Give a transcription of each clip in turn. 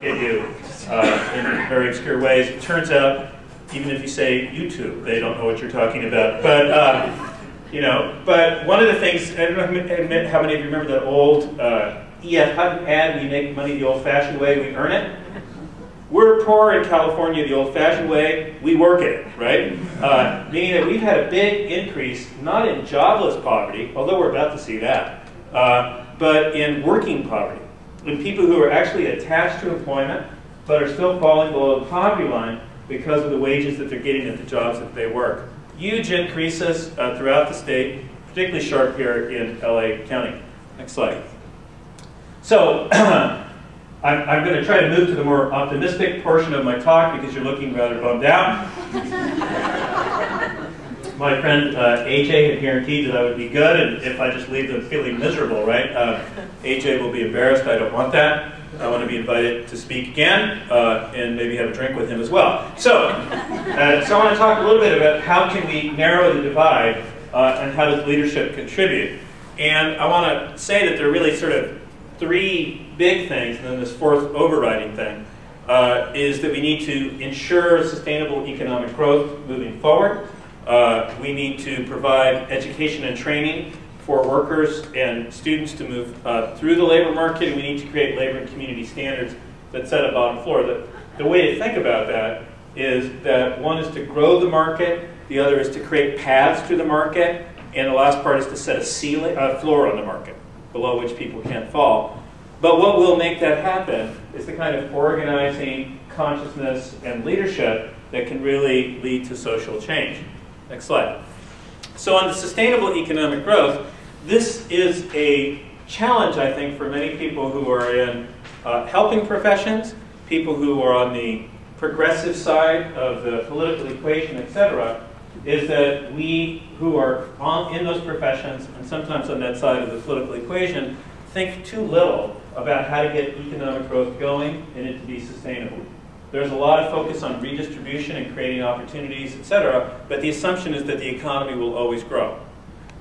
Get you in very obscure ways. It turns out, even if you say YouTube, they don't know what you're talking about. But but one of the things, I don't know how many of you remember that old E.F. Hutton ad, "We make money the old-fashioned way, we earn it." We're poor in California the old-fashioned way, we work at it, right? Meaning that we've had a big increase, not in jobless poverty, although we're about to see that, but in working poverty. In people who are actually attached to employment, but are still falling below the poverty line because of the wages that they're getting at the jobs that they work. Huge increases throughout the state, particularly sharp here in LA County. Next slide. So, I'm going to try to move to the more optimistic portion of my talk because you're looking rather bummed out. My friend AJ had guaranteed that I would be good, and if I just leave them feeling miserable, right? AJ will be embarrassed. I don't want that. I want to be invited to speak again and maybe have a drink with him as well. So I want to talk a little bit about how can we narrow the divide and how does leadership contribute. And I want to say that there are really sort of three big things, and then this fourth overriding thing is that we need to ensure sustainable economic growth moving forward. We need to provide education and training for workers and students to move through the labor market, and we need to create labor and community standards that set a bottom floor. The way to think about that is that one is to grow the market, the other is to create paths to the market, and the last part is to set a floor on the market below which people can't fall. But what will make that happen is the kind of organizing, consciousness, and leadership that can really lead to social change. Next slide. So on the sustainable economic growth, this is a challenge, I think, for many people who are in helping professions, people who are on the progressive side of the political equation, etc., is that we who are in those professions, and sometimes on that side of the political equation, think too little about how to get economic growth going and it to be sustainable. There's a lot of focus on redistribution and creating opportunities, etc., but the assumption is that the economy will always grow.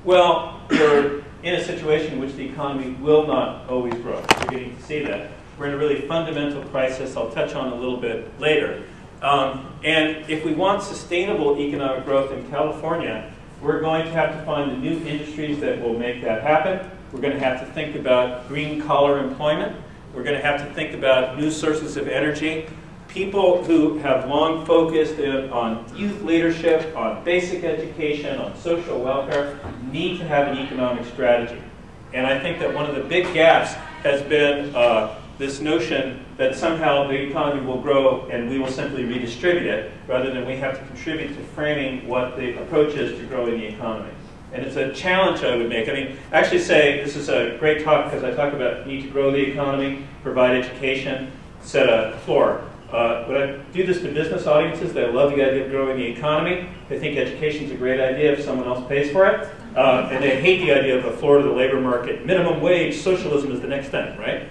Well, we're in a situation in which the economy will not always grow. We're beginning to see that. We're in a really fundamental crisis I'll touch on a little bit later. And if we want sustainable economic growth in California, we're going to have to find the new industries that will make that happen. We're going to have to think about green-collar employment. We're going to have to think about new sources of energy. People who have long focused on youth leadership, on basic education, on social welfare, need to have an economic strategy. And I think that one of the big gaps has been this notion that somehow the economy will grow and we will simply redistribute it, rather than we have to contribute to framing what the approach is to growing the economy. And it's a challenge I would make. I mean, I actually say this is a great talk because I talk about need to grow the economy, provide education, set a floor. When I do this to business audiences, they love the idea of growing the economy. They think education is a great idea if someone else pays for it. And they hate the idea of a floor to the labor market. Minimum wage, socialism is the next thing, right?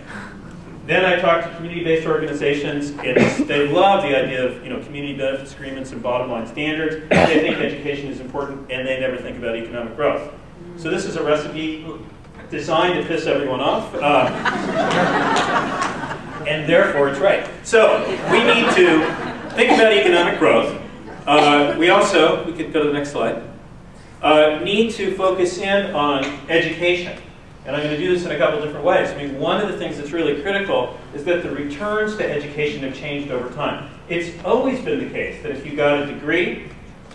Then I talk to community-based organizations, and they love the idea of community benefits agreements and bottom line standards. They think education is important, and they never think about economic growth. So this is a recipe designed to piss everyone off. And therefore it's right. So we need to think about economic growth. We could go to the next slide, need to focus in on education. And I'm going to do this in a couple different ways. I mean, one of the things that's really critical is that the returns to education have changed over time. It's always been the case that if you got a degree,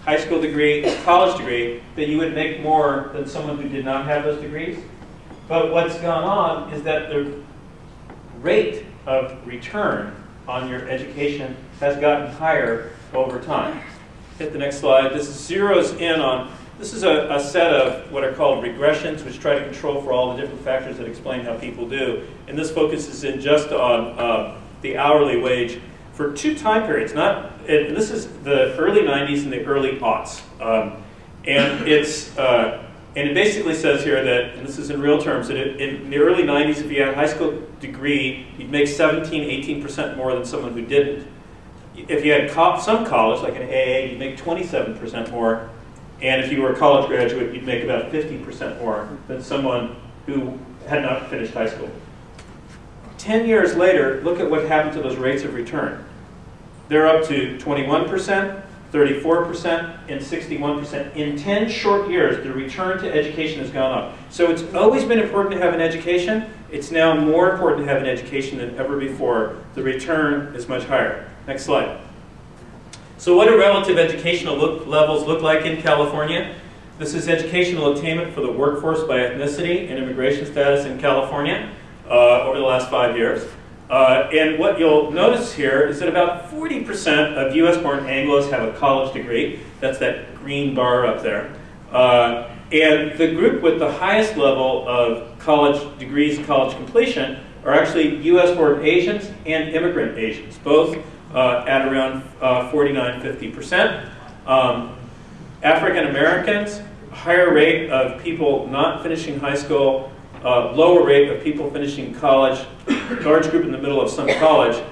high school degree, college degree, that you would make more than someone who did not have those degrees. But what's gone on is that the rate of return on your education has gotten higher over time. Hit the next slide. This zeroes in on, this is a set of what are called regressions, which try to control for all the different factors that explain how people do. And this focuses in just on the hourly wage for two time periods. And this is the early 90s and the early aughts. And it basically says here that, and this is in real terms, that in the early 90s, if you had a high school degree, you'd make 18% more than someone who didn't. If you had some college, like an AA, you'd make 27% more. And if you were a college graduate, you'd make about 50% more than someone who had not finished high school. 10 years later, look at what happened to those rates of return. They're up to 21%, 34%, and 61%. In 10 short years, the return to education has gone up. So it's always been important to have an education. It's now more important to have an education than ever before. The return is much higher. Next slide. So what do relative educational levels look like in California? This is educational attainment for the workforce by ethnicity and immigration status in California over the last 5 years. And what you'll notice here is that about 40% of US-born Anglos have a college degree. That's that green bar up there. And the group with the highest level of college degrees and college completion are actually US-born Asians and immigrant Asians, both at around 49–50%. African Americans, higher rate of people not finishing high school, lower rate of people finishing college, large group in the middle of some college.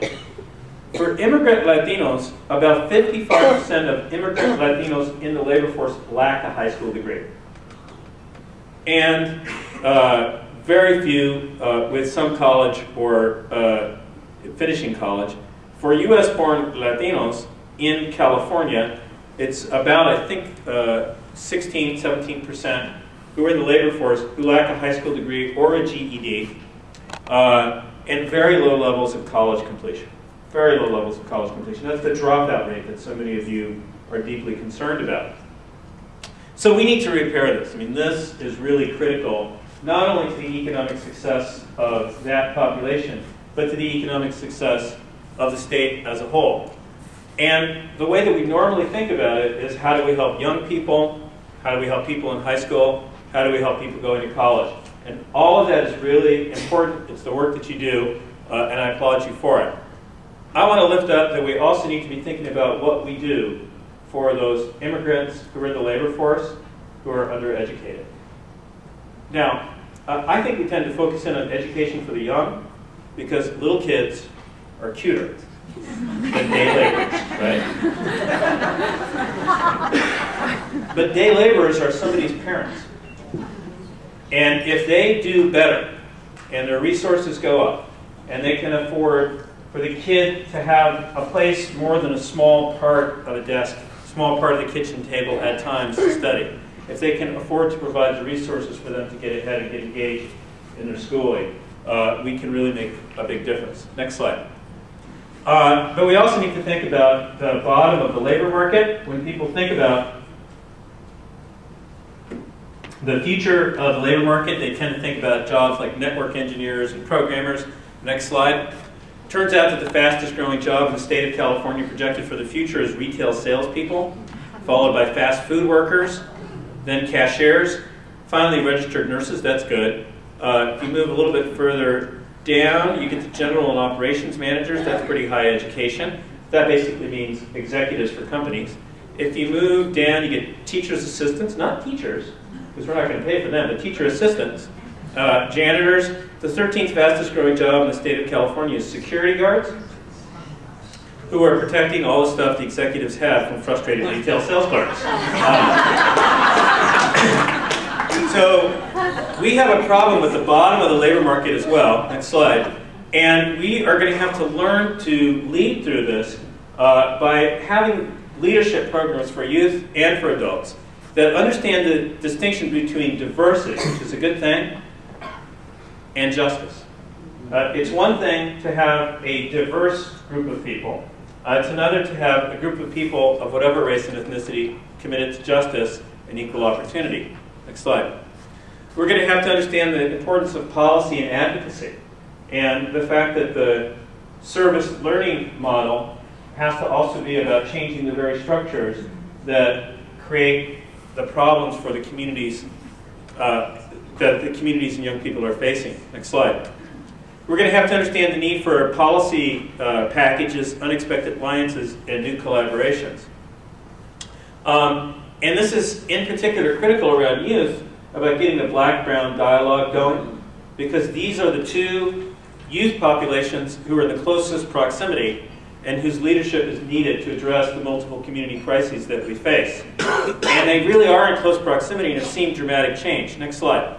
For immigrant Latinos, about 55% of immigrant Latinos in the labor force lack a high school degree. And very few with some college or finishing college. For US-born Latinos in California, it's about, I think, 16–17% who are in the labor force who lack a high school degree or a GED, and very low levels of college completion. Very low levels of college completion. That's the dropout rate that so many of you are deeply concerned about. So we need to repair this. I mean, this is really critical, not only to the economic success of that population, but to the economic success of the state as a whole. And the way that we normally think about it is, how do we help young people? How do we help people in high school? How do we help people going to college? And all of that is really important. It's the work that you do, and I applaud you for it. I want to lift up that we also need to be thinking about what we do for those immigrants who are in the labor force, who are undereducated. Now, I think we tend to focus in on education for the young because little kids are cuter than day laborers, right? But day laborers are somebody's parents. And if they do better, and their resources go up, and they can afford for the kid to have a place more than a small part of a desk, small part of the kitchen table at times to study, if they can afford to provide the resources for them to get ahead and get engaged in their schooling, we can really make a big difference. Next slide. But we also need to think about the bottom of the labor market. When people think about the future of the labor market, they tend to think about jobs like network engineers and programmers. Next slide. Turns out that the fastest growing job in the state of California projected for the future is retail salespeople, followed by fast food workers, then cashiers, finally registered nurses. That's good. If you move a little bit further down, you get to general and operations managers. That's pretty high education. That basically means executives for companies. If you move down, you get teachers' assistants, not teachers, because we're not going to pay for them, but teacher assistants, janitors. The 13th fastest growing job in the state of California is security guards, who are protecting all the stuff the executives have from frustrated retail sales clerks. So we have a problem with the bottom of the labor market as well. Next slide. And we are going to have to learn to lead through this by having leadership programs for youth and for adults that understand the distinction between diversity, which is a good thing, and justice. It's one thing to have a diverse group of people. It's another to have a group of people of whatever race and ethnicity committed to justice and equal opportunity. Next slide. We're going to have to understand the importance of policy and advocacy, and the fact that the service learning model has to also be about changing the very structures that create the problems for the communities that the communities and young people are facing. Next slide. We're going to have to understand the need for policy packages, unexpected alliances, and new collaborations. And this is in particular critical around youth, about getting the black-brown dialogue going, because these are the two youth populations who are in the closest proximity and whose leadership is needed to address the multiple community crises that we face. And they really are in close proximity and have seen dramatic change. Next slide.